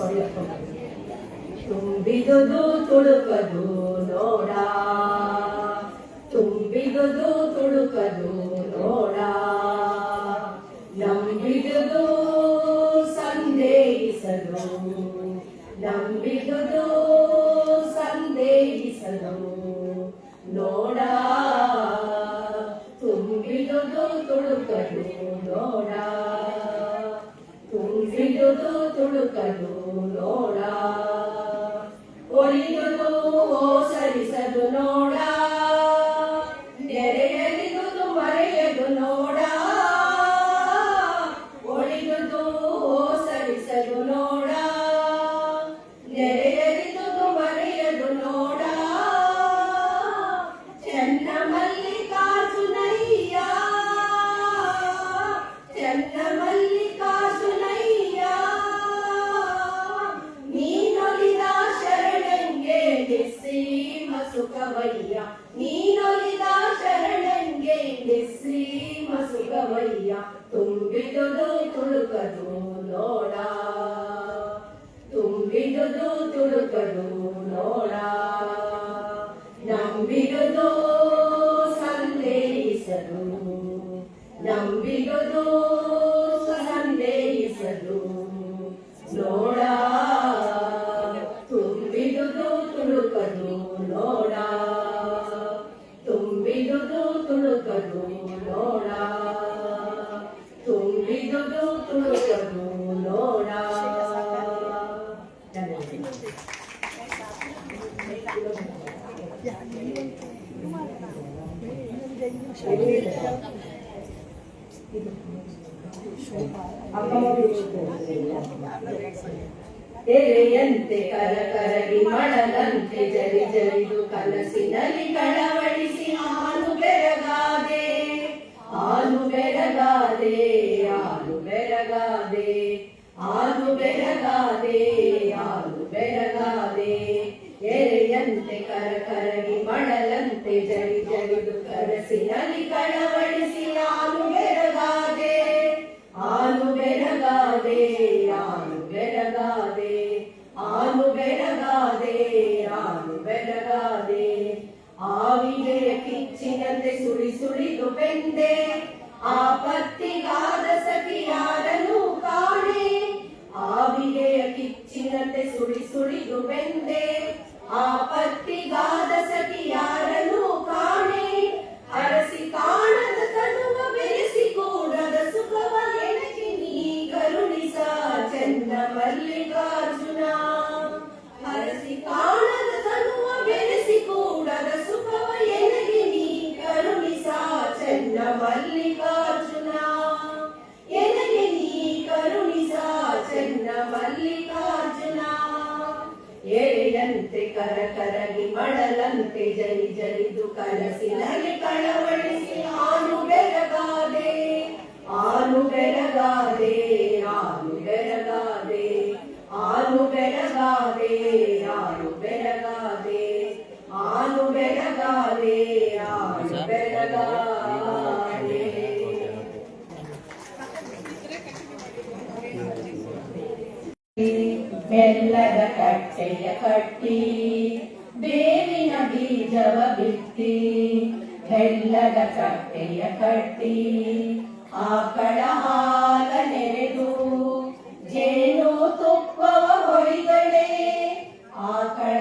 ಸಾರಿ ತುಂಬಿದುದು ತುಳುಕದು ನೋಡ, ತುಂಬಿದುದು ತುಳುಕದು ನೋಡ, ನಂಬಿದುದು ಸಂದೇಹಿಸದು, ನಂಬಿದುದು ಸಂದೇಹಿಸದು ನೋಡ, ತುಂಬಿದುದು ತುಳುಕದು ನೋಡ, ತುಂಬಿದುದು ತುಳುಕದು ನೋಡ, ಒಲಿದುದು ಓಸರಿಸದು ನೋಡ, ನೆರೆಯಲಿದುದು ಮರೆಯದು ನೋಡ, ಒಲಿದುದು ಓಸರಿಸದು ನೋಡ, ನೆರೆಯಲಿದುದು ಮರೆಯದು ನೋಡ, ಚೆನ್ನ ಮಲ್ಲಿಕಾರ್ಜುನಯ್ಯ, ಚೆನ್ನ ಮಲ್ಲಿಕಾರ್ಜುನಯ್ಯ, ನೀನೊಲಿದ ಶರಣಂಗೆ ನಿಸ್ಸೀಮ ಸುಖವಯ್ಯ, ನೀನೊಲಿದ ಶರಣಂಗೆ ನಿಸ್ಸೀಮ ಸುಖವಯ್ಯ, ತುಂಬಿದುದು ತುಳುಕದು ನೋಡ, ತುಂಬಿದುದು ತುಳುಕದು ನೋಡ, ನಂಬಿದುದು ಸಂದೇಹಿಸದು, ನಂಬಿದುದು ಸಂದೇಹಿಸದು ನೋಡ, ತುಂಬಿದುದು ತುಳುಕದು ನೋಡ, ತುಂಬಿದುದು ತುಳುಕದು ನೋಡ, ತುಂಬಿದುದು ತುಳುಕದು ನೋಡ. ಎಲೆಯಂತೆ ಕರಕರಗಿ ಮಳದಂತೆ ಜರಿ ಜರಿದು ಕನಸಿನಲ್ಲಿ ಕಳವಳಿಸಿ ಹಾಲು ಬೆರಗಾದೆ, ಹಾಲು ಬೆರಗಾದೆ, ಹಾಲು ಬೆರಗಾದೆ, ಹಾಲು ಬೆರಗಾದೆ, ಹಾಲು ಬೆರಗಾದೆ, ಎಲೆಯಂತೆ ಕರಕರಗಿ ಮಳಲಂತೆ ಜರಿ ಜರಿದು ಕನಸಿನಲ್ಲಿ ಕಳವಳಿಸಿ ಹಾಲು ಬೆರಗಾದೆ, ಹಾಲು ಬೆರಗಾದೆ, ಹಾಲು ಬೆರಗಾದೆ, ಹಾಲು ಬೆರಗಾದೆ, ಹಾಲು ಬೆರಗಾದೆ, ಆವಿಗೆಯ ಕಿಚ್ಚಿನಂತೆ ಸುಳಿ ಸುಳಿದು ಬೆಂದೆ, ಆಪತ್ತಿಗಾದ ಸಖಿಯಾರನು ಕಾಣೆ, ಆವಿಗೆಯ ಕಿಚ್ಚಿನಂತೆ ಸುಳಿ ಸುಳಿದು ಬೆಂದೆ, ಆಪತ್ತಿಗಾದ ಸಖಿಯಾರನು ಕಾಣೆ, ಹರಸಿ ಕಾಣದ ತನುವ ಬೆರೆಸಿ ಕೂಡದ ಸುಖವ ಎಣಗಿ ನೀ ಕರುಣಿಸ ಚೆನ್ನ ಮಲ್ಲಿಕಾರ್ಜುನ, ಹರಸಿ ಕಾಣದ ತನುವ ಬೆರೆಸಿ ಕೂಡದ ಸುಖವ ಎಣಗಿ ನೀ ಕರುಣಿಸ ಚೆನ್ನ ಮಲ್ಲಿಕಾರ್ಜುನ, ಎನಗೆ ನೀ ಕರುಣಿಸ ಚೆನ್ನ ಮಲ್ಲಿಕಾರ್ಜುನ, ಎಲೆಯಂತೆ ಕರಕರಗಿ ಮಳಲಂತೆ ಜರಿ ಜರಿದು ಕನಸಿನಲ್ಲಿ ಕಳವಳಿಸಿ ಹಾಲು ಬೆರಗಾದೆ, ಹಾಲು ಬೆರಗಾದೆ, ಹಾಲು ಬೆರಗಾದೆ, ಹಾಲು ಬೆರಗಾದೆ, ಹಾಲು ಬೆರಗಾದೆ, ಹಾಲು ಬೆರಗಾದೆ, ಹಾಲು ಬೆರಗಾದೆ. ಬೆಲ್ಲದ ಕಟ್ಟೆಯ ಕಟ್ಟಿ ಬೇವಿನ ಬೀಜವ ಬಿತ್ತಿ, ಬೆಲ್ಲದ ಕಟ್ಟೆಯ ಕಟ್ಟಿ ಆಕಳ ಹಾಲ ನೆರೆದು ಜೇನು ತುಪ್ಪವ ಹೊಯ್ದಳೆ, ಆಕಳ